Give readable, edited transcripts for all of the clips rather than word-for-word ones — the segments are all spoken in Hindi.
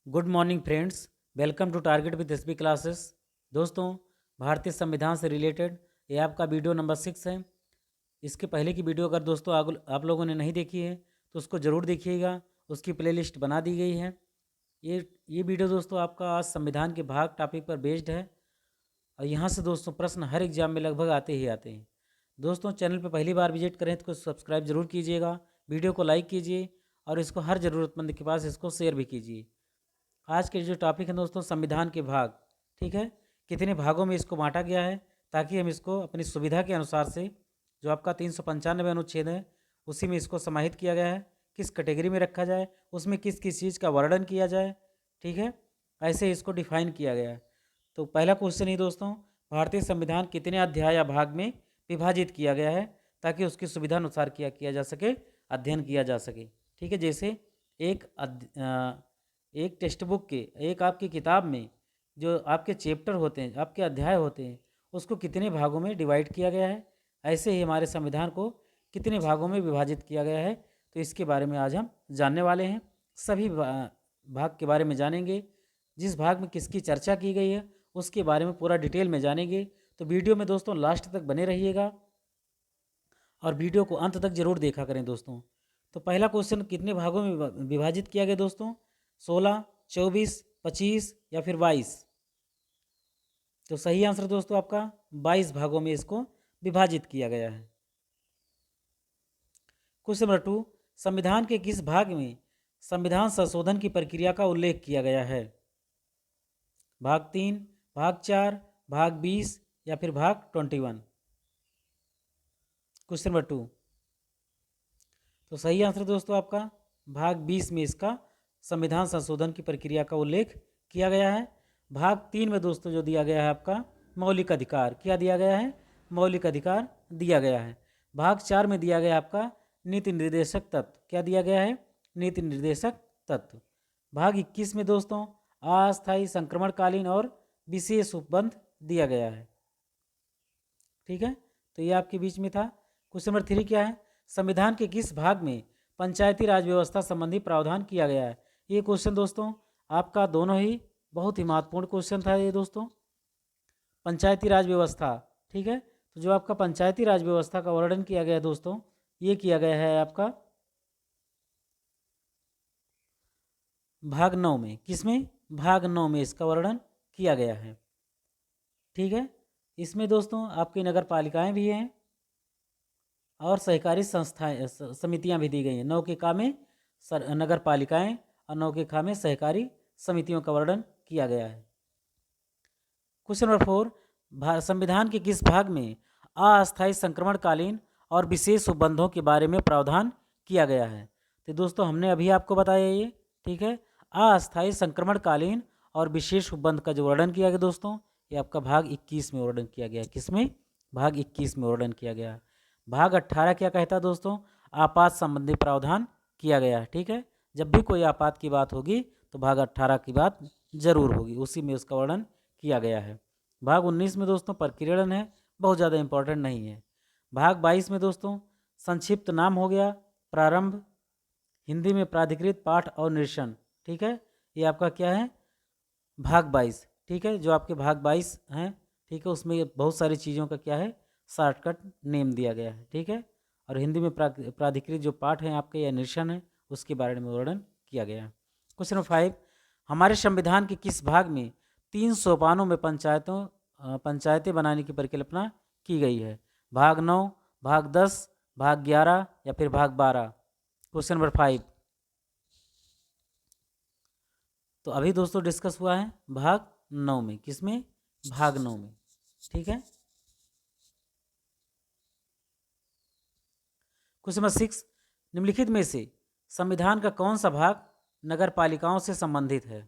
Good morning friends, welcome to target with S B classes. दोस्तों, भारतीय संविधान से रिलेटेड ये आपका वीडियो नंबर 6 है। इसके पहले की वीडियो अगर दोस्तों आप लोगों ने नहीं देखी है तो उसको ज़रूर देखिएगा, उसकी प्लेलिस्ट बना दी गई है। ये वीडियो दोस्तों आपका आज संविधान के भाग टॉपिक पर बेस्ड है और यहाँ से दोस्तों प्रश्न हर एग्जाम में लगभग आते ही आते हैं। दोस्तों, चैनल पर पहली बार विजिट करें तो सब्सक्राइब जरूर कीजिएगा, वीडियो को लाइक कीजिए और इसको हर ज़रूरतमंद के पास इसको शेयर भी कीजिए। आज के जो टॉपिक है दोस्तों, संविधान के भाग। ठीक है, कितने भागों में इसको बांटा गया है ताकि हम इसको अपनी सुविधा के अनुसार से जो आपका 395 अनुच्छेद है उसी में इसको समाहित किया गया है, किस कैटेगरी में रखा जाए, उसमें किस किस चीज़ का वर्णन किया जाए। ठीक है, ऐसे इसको डिफाइन किया गया है। तो पहला क्वेश्चन ही दोस्तों, भारतीय संविधान कितने अध्याय या भाग में विभाजित किया गया है ताकि उसकी सुविधा अनुसार किया जा सके, अध्ययन किया जा सके। ठीक है, जैसे एक टेक्स्ट बुक के, एक आपकी किताब में जो आपके चैप्टर होते हैं, आपके अध्याय होते हैं, उसको कितने भागों में डिवाइड किया गया है, ऐसे ही हमारे संविधान को कितने भागों में विभाजित किया गया है, तो इसके बारे में आज हम जानने वाले हैं। सभी भाग के बारे में जानेंगे, जिस भाग में किसकी चर्चा की गई है उसके बारे में पूरा डिटेल में जानेंगे। तो वीडियो में दोस्तों लास्ट तक बने रहिएगा और वीडियो को अंत तक जरूर देखा करें दोस्तों। तो पहला क्वेश्चन, कितने भागों में विभाजित किया गया दोस्तों? 16, 24, 25 या फिर 22? तो सही आंसर दोस्तों आपका 22 भागों में इसको विभाजित किया गया है। क्वेश्चन नंबर 2, संविधान के किस भाग में संविधान संशोधन की प्रक्रिया का उल्लेख किया गया है? भाग 3, भाग 4, भाग 20 या फिर भाग 21? क्वेश्चन नंबर 2, तो सही आंसर दोस्तों आपका भाग 20 में इसका संविधान संशोधन की प्रक्रिया का उल्लेख किया गया है। भाग 3 में दोस्तों जो दिया गया है आपका मौलिक अधिकार, क्या दिया गया है? मौलिक अधिकार दिया गया है। भाग 4 में दिया गया आपका नीति निर्देशक तत्व, क्या दिया गया है? नीति निर्देशक तत्व। भाग 21 में दोस्तों अस्थायी संक्रमणकालीन और विशेष उपबंध दिया गया है। ठीक है, तो ये आपके बीच में था। क्वेश्चन नंबर 3 क्या है? संविधान के किस भाग में पंचायती राज व्यवस्था संबंधी प्रावधान किया गया है? ये क्वेश्चन दोस्तों आपका दोनों ही बहुत ही महत्वपूर्ण क्वेश्चन था ये दोस्तों। पंचायती राज व्यवस्था, ठीक है, तो जो आपका पंचायती राज व्यवस्था का वर्णन किया गया है दोस्तों, ये किया गया है आपका भाग 9 में। किसमें? भाग 9 में इसका वर्णन किया गया है। ठीक है, इसमें दोस्तों आपकी नगर पालिकाएँ भी हैं और सहकारी संस्थाएं समितियां भी दी गई हैं। 9 के का में नगर पालिकाएँ और 9 के खा में सहकारी समितियों का वर्णन किया गया है। क्वेश्चन नंबर 4, संविधान के किस भाग में अस्थायी संक्रमणकालीन और विशेष उपबंधों के बारे में प्रावधान किया गया है? तो दोस्तों हमने अभी आपको बताया ये, ठीक है, अस्थायी संक्रमणकालीन और विशेष उपबंध का जो वर्णन किया गया दोस्तों, ये आपका भाग 21 में वर्णन किया गया। किसमें? भाग 21 में वर्णन किया गया। भाग 18 क्या कहता है दोस्तों? आपात संबंधी प्रावधान किया गया है। ठीक है, जब भी कोई आपात की बात होगी तो भाग 18 की बात जरूर होगी, उसी में उसका वर्णन किया गया है। भाग 19 में दोस्तों प्रकीर्णन है, बहुत ज़्यादा इंपॉर्टेंट नहीं है। भाग 22 में दोस्तों संक्षिप्त नाम हो गया प्रारंभ, हिंदी में प्राधिकृत पाठ और निरीक्षण। ठीक है, ये आपका क्या है? भाग 22। ठीक है, जो आपके भाग 22 हैं, ठीक है, उसमें बहुत सारी चीज़ों का क्या है, शॉर्टकट नेम दिया गया है। ठीक है, और हिंदी में प्राधिकृत जो पाठ हैं आपके या निरीक्षण है उसके बारे में वर्णन किया गया है। क्वेश्चन नंबर 5, हमारे संविधान के किस भाग में 3 सोपानों में पंचायतें बनाने की परिकल्पना की गई है? भाग 9, भाग 10, भाग 11 या फिर भाग 12? क्वेश्चन नंबर 5, तो अभी दोस्तों डिस्कस हुआ है भाग 9 में। किसमें? भाग 9 में। ठीक है, क्वेश्चन नंबर 6, निम्नलिखित में से संविधान का कौन सा भाग नगर पालिकाओं से संबंधित है?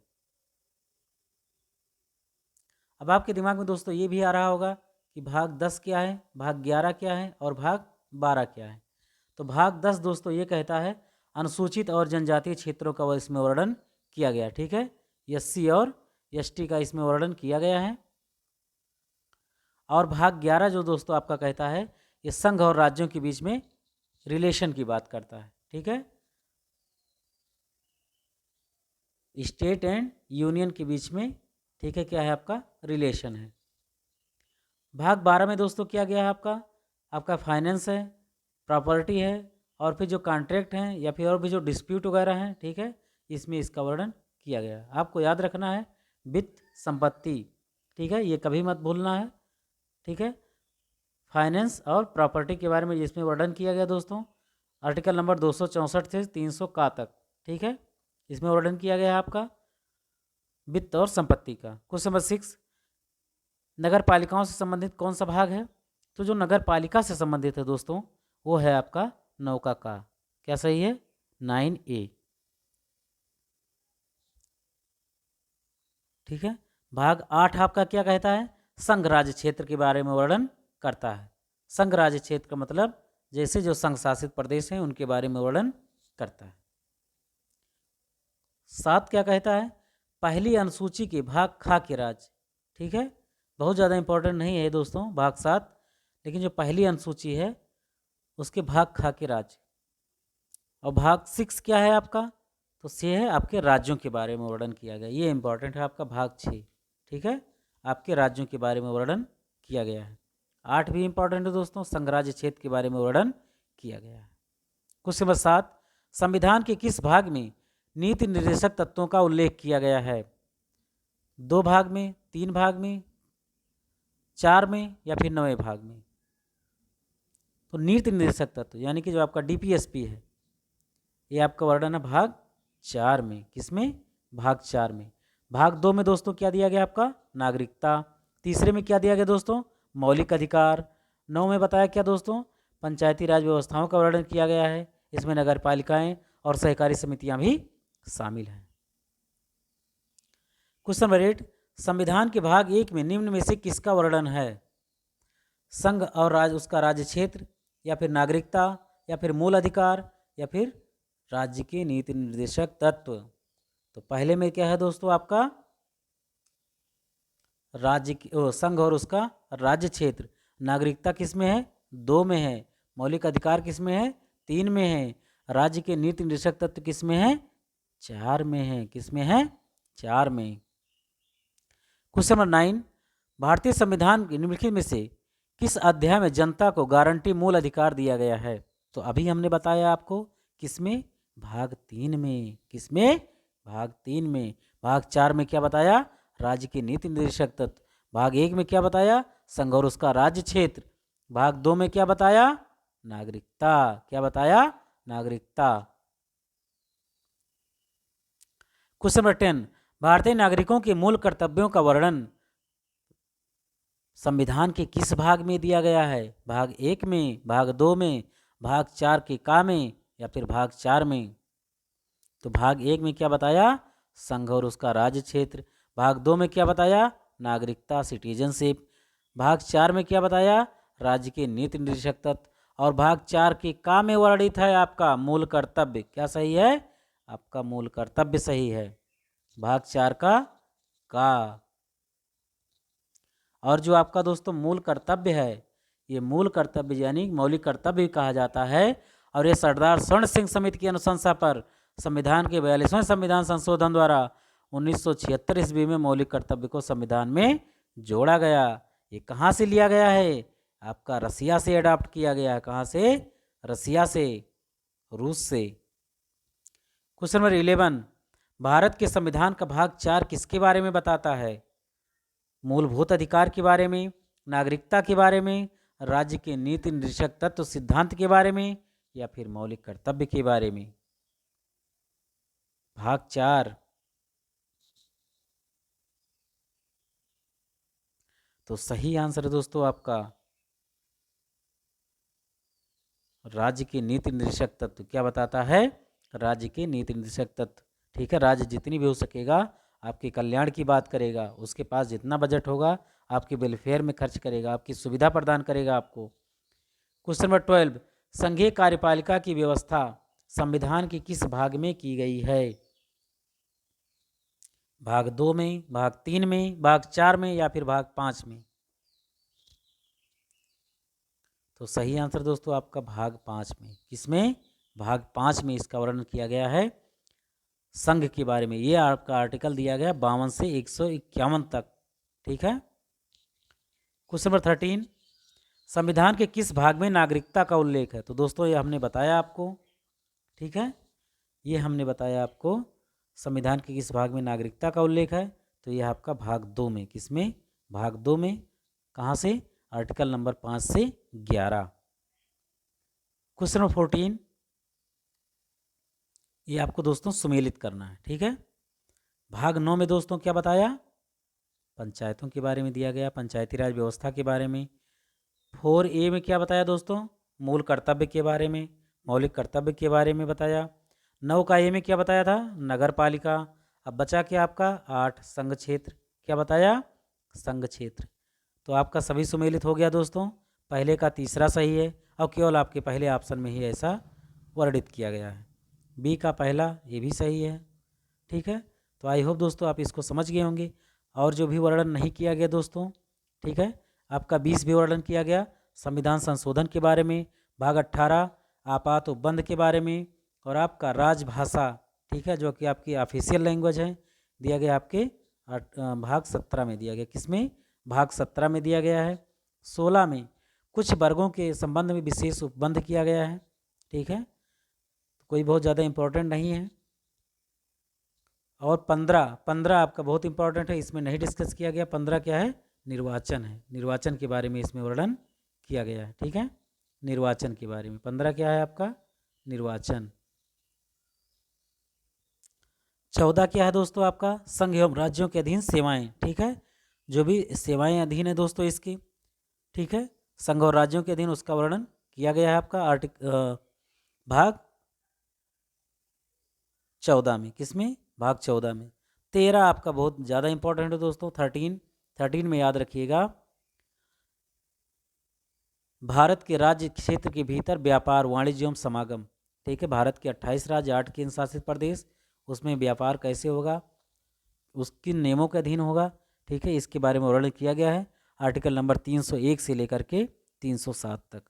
अब आपके दिमाग में दोस्तों ये भी आ रहा होगा कि भाग 10 क्या है, भाग 11 क्या है और भाग 12 क्या है। तो भाग 10 दोस्तों ये कहता है अनुसूचित और जनजातीय क्षेत्रों का इसमें वर्णन किया गया। ठीक है, SC और ST का इसमें वर्णन किया गया है। और भाग 11 जो दोस्तों आपका कहता है ये संघ और राज्यों के बीच में रिलेशन की बात करता है। ठीक है, स्टेट एंड यूनियन के बीच में, ठीक है, क्या है आपका रिलेशन है। भाग 12 में दोस्तों क्या गया है आपका फाइनेंस है, प्रॉपर्टी है, और फिर जो कॉन्ट्रैक्ट हैं या फिर और भी जो डिस्प्यूट वगैरह हैं, ठीक है, इसमें इसका वर्णन किया गया है। आपको याद रखना है वित्त संपत्ति, ठीक है, ये कभी मत भूलना है, ठीक है। फाइनेंस और प्रॉपर्टी के बारे में इसमें वर्णन किया गया दोस्तों, आर्टिकल नंबर 264 से 300 का तक, ठीक है, इसमें वर्णन किया गया है आपका वित्त और संपत्ति का। क्वेश्चन नंबर 6, नगर पालिकाओं से संबंधित कौन सा भाग है? तो जो नगर पालिका से संबंधित है दोस्तों वो है आपका नौका का, क्या सही है 9A, ठीक है। भाग 8 आपका क्या कहता है? संघ राज्य क्षेत्र के बारे में वर्णन करता है। संघ राज्य क्षेत्र का मतलब जैसे जो संघ शासित प्रदेश हैं उनके बारे में वर्णन करता है। 7 क्या कहता है? पहली अनुसूची के भाग खा के राज्य, ठीक है, बहुत ज़्यादा इंपॉर्टेंट नहीं है दोस्तों भाग 7, लेकिन जो पहली अनुसूची है उसके भाग खा के राज्य। और भाग 6 क्या है आपका? तो ये है आपके राज्यों के बारे में वर्णन किया गया, ये इंपॉर्टेंट है आपका भाग 6, ठीक है, आपके राज्यों के बारे में वर्णन किया गया है। 8 भी इंपॉर्टेंट है दोस्तों, संघ राज्य क्षेत्र के बारे में वर्णन किया गया है। क्वेश्चन नंबर 7, संविधान के किस भाग में नीति निर्देशक तत्वों का उल्लेख किया गया है? 2 भाग में, 3 भाग में, 4 में या फिर 9वें भाग में? तो नीति निर्देशक तत्व यानी कि जो आपका डीपीएसपी है ये आपका वर्णन है भाग 4 में। किसमें? भाग 4 में। भाग 2 में दोस्तों क्या दिया गया आपका? नागरिकता। तीसरे में क्या दिया गया दोस्तों? मौलिक अधिकार। 9 में बताया क्या दोस्तों? पंचायती राज व्यवस्थाओं का वर्णन किया गया है, इसमें नगर पालिकाएं और सहकारी समितियां भी शामिल हैं। क्वेश्चन नंबर 8, संविधान के भाग 1 में निम्न में से किसका वर्णन है? संघ और उसका राज्य क्षेत्र, या फिर नागरिकता, या फिर मूल अधिकार, या फिर राज्य के नीति निर्देशक तत्व? तो पहले में क्या है दोस्तों आपका? संघ और उसका राज्य क्षेत्र। नागरिकता किस में है? 2 में है। मौलिक अधिकार किस में है? 3 में है। राज्य के नीति निर्देशक तत्व किस में है? 4 में है। किस में है? 4 में। क्वेश्चन नंबर 9, भारतीय संविधान के निम्नलिखित में से किस अध्याय में जनता को गारंटी मूल अधिकार दिया गया है? तो अभी हमने बताया आपको किसमें? भाग 3 में। किसमें? भाग 3 में। भाग 4 में क्या बताया? राज्य के नीति निर्देशक तत्व। भाग 1 में क्या बताया? संघ और उसका राज्य क्षेत्र। भाग 2 में क्या बताया? नागरिकता। क्या बताया? नागरिकता। क्वेश्चन नंबर 10, भारतीय नागरिकों के मूल कर्तव्यों का वर्णन संविधान के किस भाग में दिया गया है? भाग 1 में, भाग 2 में, भाग 4 के का में, या फिर भाग 4 में? तो भाग 1 में क्या बताया? संघ और उसका राज्य क्षेत्र। भाग 2 में क्या बताया? नागरिकता, सिटीजनशिप। भाग 4 में क्या बताया? राज्य के नीति निर्देशक तत्व। और भाग 4 के का में वर्णित है आपका मूल कर्तव्य। क्या सही है? आपका मूल कर्तव्य सही है, भाग 4 का। और जो आपका दोस्तों मूल कर्तव्य है, ये मूल कर्तव्य यानी मौलिक कर्तव्य भी कहा जाता है, और ये सरदार स्वर्ण सिंह समिति की अनुशंसा पर संविधान के 42वें संविधान संशोधन द्वारा 1976 ईस्वी में मौलिक कर्तव्य को संविधान में जोड़ा गया। ये कहाँ से लिया गया है? आपका रसिया से अडॉप्ट किया गया है। कहाँ से? रसिया से, रूस से। क्वेश्चन नंबर 11, भारत के संविधान का भाग 4 किसके बारे में बताता है? मूलभूत अधिकार के बारे में, नागरिकता के बारे में, राज्य के नीति निर्देशक तत्व सिद्धांत के बारे में, या फिर मौलिक कर्तव्य के बारे में? भाग 4। तो सही आंसर है दोस्तों आपका राज्य के नीति निर्देशक तत्व। क्या बताता है? राज्य के नीति निर्देशक तत्व, ठीक है। राज्य जितनी भी हो सकेगा आपके कल्याण की बात करेगा, उसके पास जितना बजट होगा आपके वेलफेयर में खर्च करेगा, आपकी सुविधा प्रदान करेगा आपको। क्वेश्चन नंबर 12, संघीय कार्यपालिका की व्यवस्था संविधान के किस भाग में की गई है? भाग 2 में, भाग 3 में, भाग 4 में, या फिर भाग 5 में? तो सही आंसर दोस्तों आपका भाग 5 में। किसमें? भाग 5 में इसका वर्णन किया गया है। संघ के बारे में। ये आपका आर्टिकल दिया गया 52 से 151 तक। ठीक है। क्वेश्चन नंबर 13, संविधान के किस भाग में नागरिकता का उल्लेख है? तो दोस्तों ये हमने बताया आपको। ठीक है, ये हमने बताया आपको संविधान के किस भाग में नागरिकता का उल्लेख है। तो ये आपका भाग 2 में। किसमें? भाग 2 में। कहाँ से? आर्टिकल नंबर 5 से 11। क्वेश्चन नंबर 14, ये आपको दोस्तों सुमेलित करना है। ठीक है। भाग 9 में दोस्तों क्या बताया? पंचायतों के बारे में दिया गया, पंचायती राज व्यवस्था के बारे में। 4A में क्या बताया दोस्तों? मूल कर्तव्य के बारे में, मौलिक कर्तव्य के बारे में बताया। 9 का ए में क्या बताया था? नगर पालिका। अब बचा क्या आपका? 8 संघ क्षेत्र। क्या बताया? संघ क्षेत्र। तो आपका सभी सुमेलित हो गया दोस्तों। पहले का तीसरा सही है और केवल आपके पहले ऑप्शन में ही ऐसा वर्णित किया गया है। बी का पहला, ये भी सही है। ठीक है। तो आई होप दोस्तों आप इसको समझ गए होंगे। और जो भी वर्णन नहीं किया गया दोस्तों, ठीक है, आपका 20 भी वर्णन किया गया संविधान संशोधन के बारे में, भाग 18 आपात उपबंध के बारे में, और आपका राजभाषा, ठीक है, जो कि आपकी ऑफिशियल लैंग्वेज है, दिया गया आपके भाग 17 में दिया गया। किसमें? भाग 17 में दिया गया है। 16 में कुछ वर्गों के संबंध में विशेष उपबंध किया गया है। ठीक है, कोई बहुत ज़्यादा इम्पोर्टेंट नहीं है। और 15 आपका बहुत इंपॉर्टेंट है, इसमें नहीं डिस्कस किया गया। 15 क्या है? निर्वाचन है। निर्वाचन के बारे में इसमें वर्णन किया गया है। ठीक है, निर्वाचन के बारे में 15 क्या है आपका? निर्वाचन। 14 क्या है दोस्तों आपका? संघ एवं राज्यों के अधीन सेवाएं। ठीक है, जो भी सेवाएं अधीन है दोस्तों इसकी, ठीक है, संघ और राज्यों के अधीन, उसका वर्णन किया गया है आपका भाग 14 में। किसमें? भाग 14 में। 13 आपका बहुत ज़्यादा इंपॉर्टेंट है दोस्तों। 13 में याद रखिएगा, भारत के राज्य क्षेत्र के भीतर व्यापार, वाणिज्य एवं समागम। ठीक है, भारत के 28 राज्य, 8 केंद्र शासित प्रदेश, उसमें व्यापार कैसे होगा, उसके नियमों के अधीन होगा। ठीक है, इसके बारे में वर्णन किया गया है आर्टिकल नंबर 301 से लेकर के 307 तक।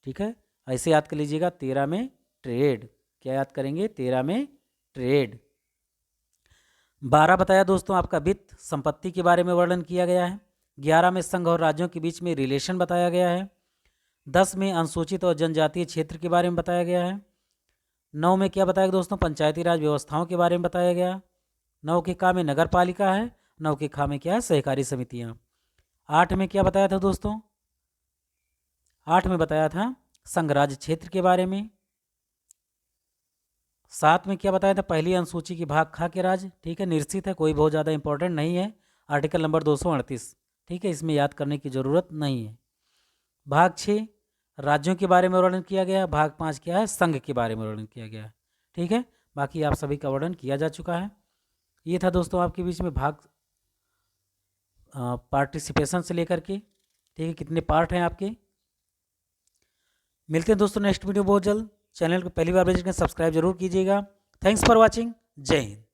ठीक है, ऐसे याद कर लीजिएगा। 13 में ट्रेड, क्या याद करेंगे? 13 में ट्रेड। 12 बताया दोस्तों आपका वित्त संपत्ति के बारे में वर्णन किया गया है। 11 में संघ और राज्यों के बीच में रिलेशन बताया गया है। 10 में अनुसूचित और जनजातीय क्षेत्र के बारे में बताया गया है। 9 में क्या बताया दोस्तों? पंचायती राज व्यवस्थाओं के बारे में बताया गया। 9 के का में नगर पालिका है। 9 के खा में क्या है? सहकारी समितियां। 8 में क्या बताया था दोस्तों? 8 में बताया था संघ राज्य क्षेत्र के बारे में। 7 में क्या बताया था? पहली अनुसूची की भाग खा के राज्य। ठीक है, निश्चित है, कोई बहुत ज़्यादा इंपॉर्टेंट नहीं है। Article number 238। ठीक है, इसमें याद करने की ज़रूरत नहीं है। भाग 6 राज्यों के बारे में वर्णन किया गया। भाग 5 क्या है? संघ के बारे में वर्णन किया गया। ठीक है, बाकी आप सभी का वर्णन किया जा चुका है। ये था दोस्तों आपके बीच में भाग पार्टिसिपेशन से लेकर के। ठीक है, कितने पार्ट हैं आपके। मिलते हैं दोस्तों नेक्स्ट वीडियो बहुत जल्द। चैनल को पहली बार विजिट करें, सब्सक्राइब जरूर कीजिएगा। Thanks for watching. जय हिंद।